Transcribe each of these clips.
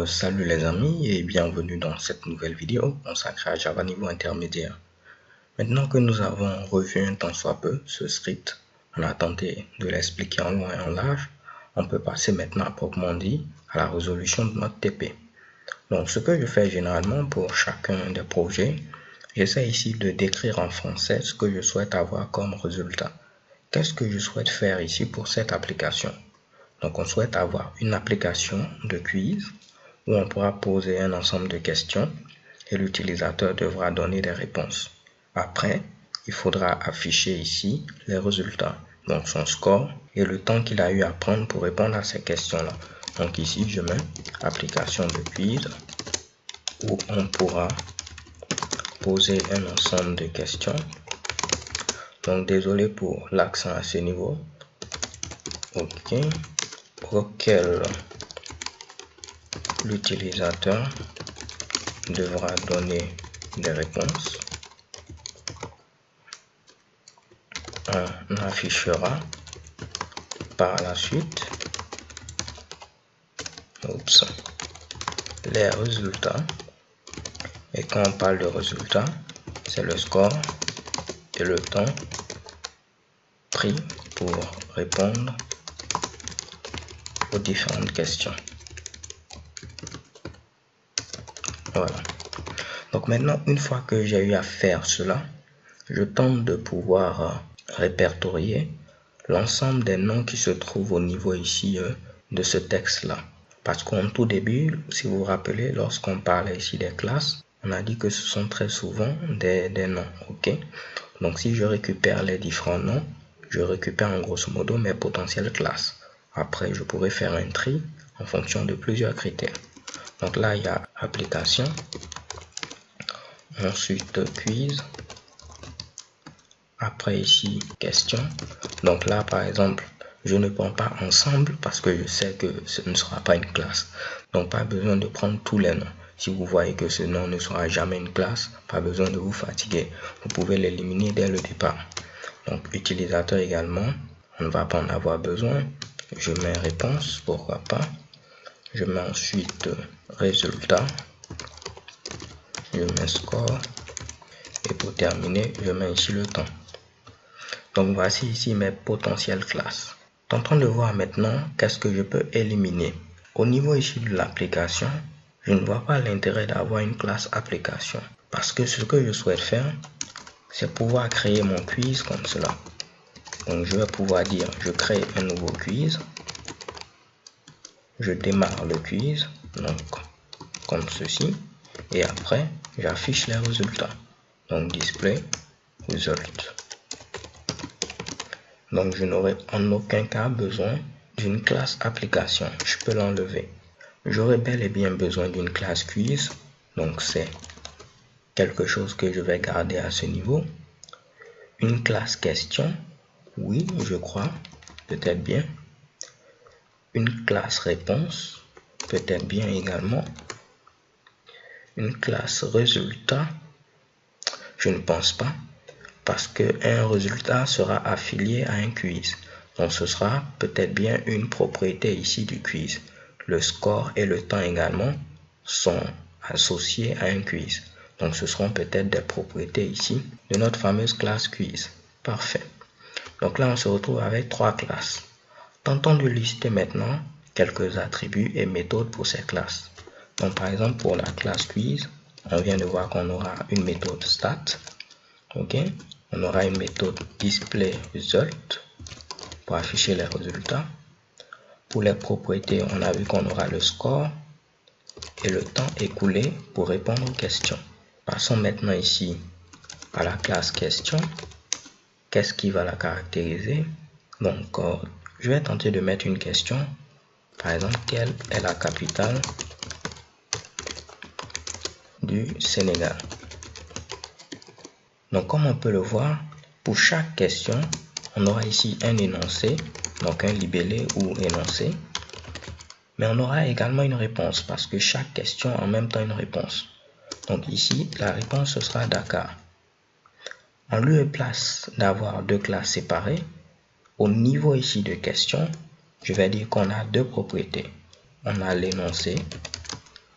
Salut les amis et bienvenue dans cette nouvelle vidéo consacrée à Java niveau intermédiaire. Maintenant que nous avons revu un tant soit peu ce script, on a tenté de l'expliquer en long et en large, on peut passer maintenant à proprement dit à la résolution de notre TP. Donc ce que je fais généralement pour chacun des projets, j'essaie ici de décrire en français ce que je souhaite avoir comme résultat. Qu'est-ce que je souhaite faire ici pour cette application? Donc on souhaite avoir une application de quiz où on pourra poser un ensemble de questions et l'utilisateur devra donner des réponses. Après, il faudra afficher ici les résultats, donc son score et le temps qu'il a eu à prendre pour répondre à ces questions-là. Donc ici, je mets application de quiz où on pourra poser un ensemble de questions. Donc désolé pour l'accent à ce niveau. OK. Auquel l'utilisateur devra donner des réponses. On affichera par la suite les résultats. Et quand on parle de résultats, c'est le score et le temps pris pour répondre aux différentes questions. Voilà. Donc maintenant, une fois que j'ai eu à faire cela, je tente de pouvoir répertorier l'ensemble des noms qui se trouvent au niveau ici de ce texte-là. Parce qu'en tout début, si vous vous rappelez, lorsqu'on parlait ici des classes, on a dit que ce sont très souvent des noms. OK? Donc si je récupère les différents noms, je récupère en grosso modo mes potentielles classes. Après, je pourrais faire un tri en fonction de plusieurs critères. Donc là, il y a application. Ensuite, quiz. Après ici, question. Donc là, par exemple, je ne prends pas ensemble parce que je sais que ce ne sera pas une classe. Donc pas besoin de prendre tous les noms. Si vous voyez que ce nom ne sera jamais une classe, pas besoin de vous fatiguer. Vous pouvez l'éliminer dès le départ. Donc utilisateur également, on ne va pas en avoir besoin. Je mets réponse, pourquoi pas. Je mets ensuite résultat. Je mets score. Et pour terminer, je mets ici le temps. Donc voici ici mes potentielles classes. Tentons de voir maintenant qu'est-ce que je peux éliminer. Au niveau ici de l'application, je ne vois pas l'intérêt d'avoir une classe application. Parce que ce que je souhaite faire, c'est pouvoir créer mon quiz comme cela. Donc je vais pouvoir dire, je crée un nouveau quiz. Je démarre le quiz, donc comme ceci. Et après, j'affiche les résultats. Donc display result. Donc je n'aurai en aucun cas besoin d'une classe application. Je peux l'enlever. J'aurai bel et bien besoin d'une classe quiz. Donc c'est quelque chose que je vais garder à ce niveau. Une classe question. Oui, je crois. Peut-être bien. Une classe réponse. Peut-être bien également. Une classe résultat. Je ne pense pas. Parce qu'un résultat sera affilié à un quiz. Donc ce sera peut-être bien une propriété ici du quiz. Le score et le temps également sont associés à un quiz. Donc ce seront peut-être des propriétés ici de notre fameuse classe quiz. Parfait. Donc là on se retrouve avec trois classes. Tentons de lister maintenant quelques attributs et méthodes pour ces classes. Donc par exemple pour la classe quiz, on vient de voir qu'on aura une méthode stat. OK, on aura une méthode display result pour afficher les résultats. Pour les propriétés, on a vu qu'on aura le score et le temps écoulé pour répondre aux questions. Passons maintenant ici à la classe question. Qu'est-ce qui va la caractériser? Donc, je vais tenter de mettre une question. Par exemple, quelle est la capitale du Sénégal? Donc comme on peut le voir, pour chaque question, on aura ici un énoncé, donc un libellé ou énoncé. Mais on aura également une réponse parce que chaque question a en même temps une réponse. Donc ici, la réponse ce sera Dakar. En lieu et place d'avoir deux classes séparées, au niveau ici de question, je vais dire qu'on a deux propriétés. on a l'énoncé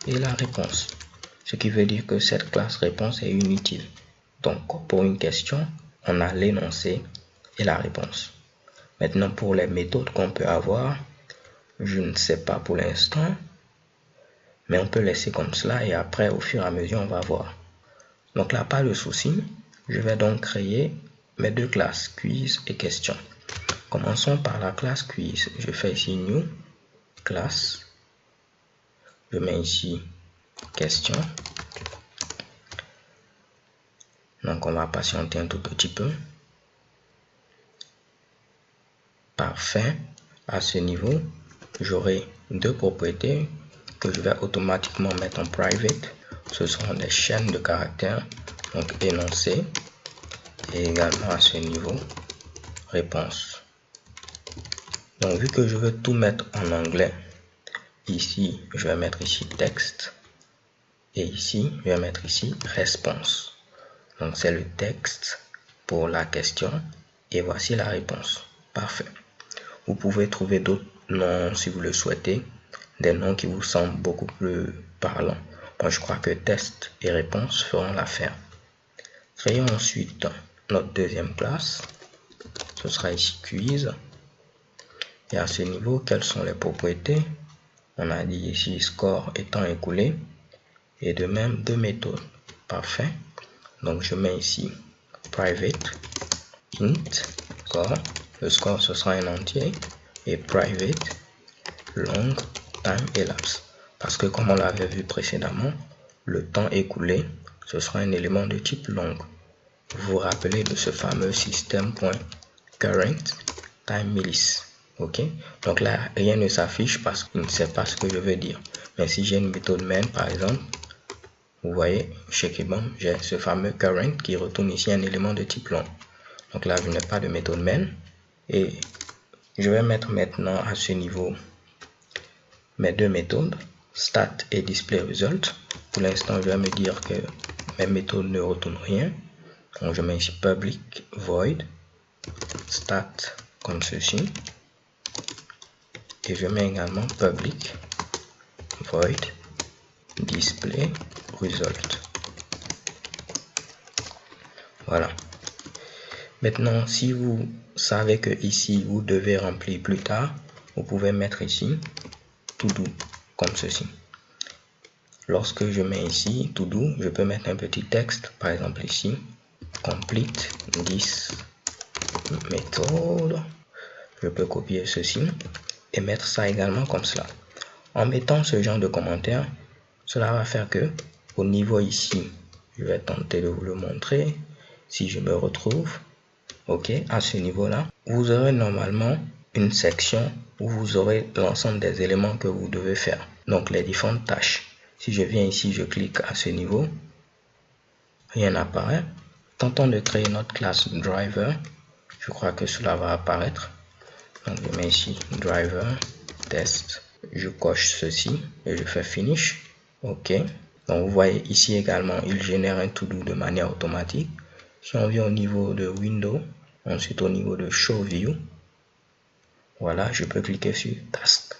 et la réponse. Ce qui veut dire que cette classe réponse est inutile. Donc, pour une question, on a l'énoncé et la réponse. Maintenant, pour les méthodes qu'on peut avoir, je ne sais pas pour l'instant, mais on peut laisser comme cela et après, au fur et à mesure, on va voir. Donc là, pas de souci. Je vais donc créer mes deux classes, quiz et question. Commençons par la classe quiz. Je fais ici new, classe. Je mets ici question. Donc on va patienter un tout petit peu. Parfait. À ce niveau, j'aurai deux propriétés que je vais automatiquement mettre en private. Ce seront des chaînes de caractères, donc énoncé, et également à ce niveau, réponse. Donc vu que je veux tout mettre en anglais, ici je vais mettre ici texte, et ici je vais mettre ici réponse. Donc c'est le texte pour la question, et voici la réponse. Parfait. Vous pouvez trouver d'autres noms si vous le souhaitez, des noms qui vous semblent beaucoup plus parlants. Moi, je crois que test et réponse feront l'affaire. Créons ensuite notre deuxième classe. Ce sera ici quiz. Et à ce niveau, quelles sont les propriétés? On a dit ici score et temps écoulé. Et de même, deux méthodes. Parfait. Donc, je mets ici private int score. Le score, ce sera un entier. Et private long time elapsed. Parce que comme on l'avait vu précédemment, le temps écoulé, ce sera un élément de type long. Vous vous rappelez de ce fameux système.current time millis. Ok, donc là, rien ne s'affiche parce qu'il ne sait pas ce que je veux dire. Mais si j'ai une méthode main, par exemple, vous voyez, chez Kebam, j'ai ce fameux current qui retourne ici un élément de type long. Donc là, je n'ai pas de méthode main. Et je vais mettre maintenant à ce niveau mes deux méthodes, stat et display result. Pour l'instant, je vais me dire que mes méthodes ne retournent rien. Donc, je mets ici public void stat comme ceci. Et je mets également public void display result. Voilà. Maintenant, si vous savez que ici, vous devez remplir plus tard, vous pouvez mettre ici to do comme ceci. Lorsque je mets ici to do, je peux mettre un petit texte, par exemple ici, complete this method. Je peux copier ceci et mettre ça également comme cela. En mettant ce genre de commentaire, cela va faire que au niveau ici, je vais tenter de vous le montrer. Si je me retrouve, ok, à ce niveau-là, vous aurez normalement une section où vous aurez l'ensemble des éléments que vous devez faire. Donc les différentes tâches. Si je viens ici, je clique à ce niveau, rien n'apparaît. Tentons de créer notre classe driver. Je crois que cela va apparaître. Donc je mets ici driver test. Je coche ceci et je fais finish. Ok. Donc vous voyez ici également, il génère un to-do de manière automatique. Si on vient au niveau de Windows, ensuite au niveau de Show View, voilà, je peux cliquer sur Task.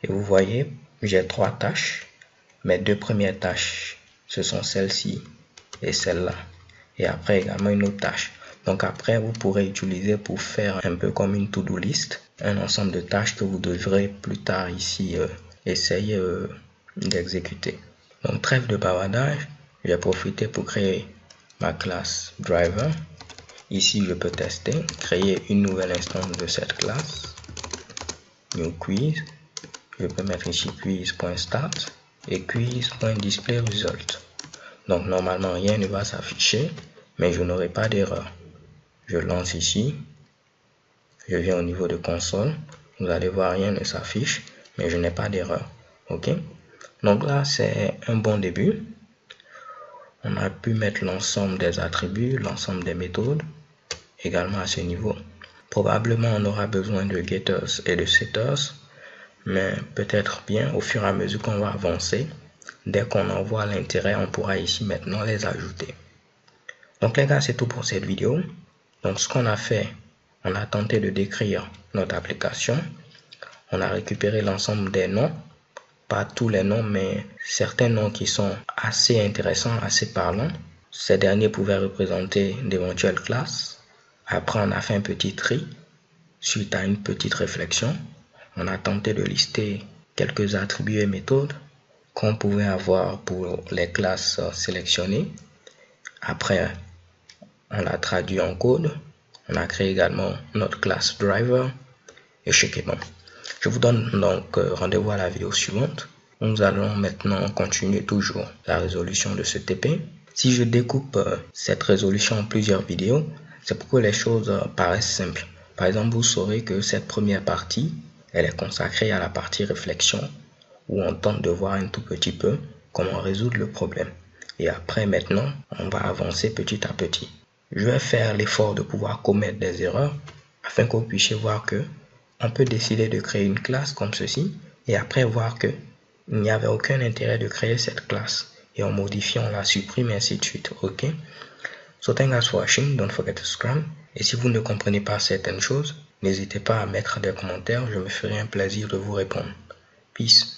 Et vous voyez, j'ai trois tâches. Mes deux premières tâches, ce sont celle-ci et celle-là. Et après également une autre tâche. Donc après, vous pourrez utiliser pour faire un peu comme une to-do list, un ensemble de tâches que vous devrez plus tard ici essayer d'exécuter. Donc trêve de bavardage, j'ai profité pour créer ma classe driver. Ici, je peux tester, créer une nouvelle instance de cette classe. New quiz. Je peux mettre ici quiz.start et quiz.displayResult. Donc normalement, rien ne va s'afficher, mais je n'aurai pas d'erreur. Je lance ici. Je viens au niveau de console. Vous allez voir, rien ne s'affiche, mais je n'ai pas d'erreur. Ok? Donc là, c'est un bon début. On a pu mettre l'ensemble des attributs, l'ensemble des méthodes, également à ce niveau. Probablement, on aura besoin de getters et de setters, mais peut-être bien au fur et à mesure qu'on va avancer, dès qu'on en voit l'intérêt, on pourra ici maintenant les ajouter. Donc les gars, c'est tout pour cette vidéo. Donc ce qu'on a fait, on a tenté de décrire notre application. On a récupéré l'ensemble des noms, pas tous les noms, mais certains noms qui sont assez intéressants, assez parlants. Ces derniers pouvaient représenter d'éventuelles classes. Après, on a fait un petit tri. Suite à une petite réflexion, on a tenté de lister quelques attributs et méthodes qu'on pouvait avoir pour les classes sélectionnées. Après, on l'a traduit en code. On a créé également notre classe driver et c'est bon. Je vous donne donc rendez-vous à la vidéo suivante. Nous allons maintenant continuer toujours la résolution de ce TP. Si je découpe cette résolution en plusieurs vidéos, c'est pour que les choses paraissent simples. Par exemple, vous saurez que cette première partie, elle est consacrée à la partie réflexion, où on tente de voir un tout petit peu comment résoudre le problème. Et après, maintenant, on va avancer petit à petit. Je vais faire l'effort de pouvoir commettre des erreurs afin que vous puissiez voir que on peut décider de créer une classe comme ceci et après voir que il n'y avait aucun intérêt de créer cette classe et en modifiant on la supprime et ainsi de suite. Ok? So thank you for watching. Don't forget to subscribe. Et si vous ne comprenez pas certaines choses, n'hésitez pas à mettre des commentaires. Je me ferai un plaisir de vous répondre. Peace.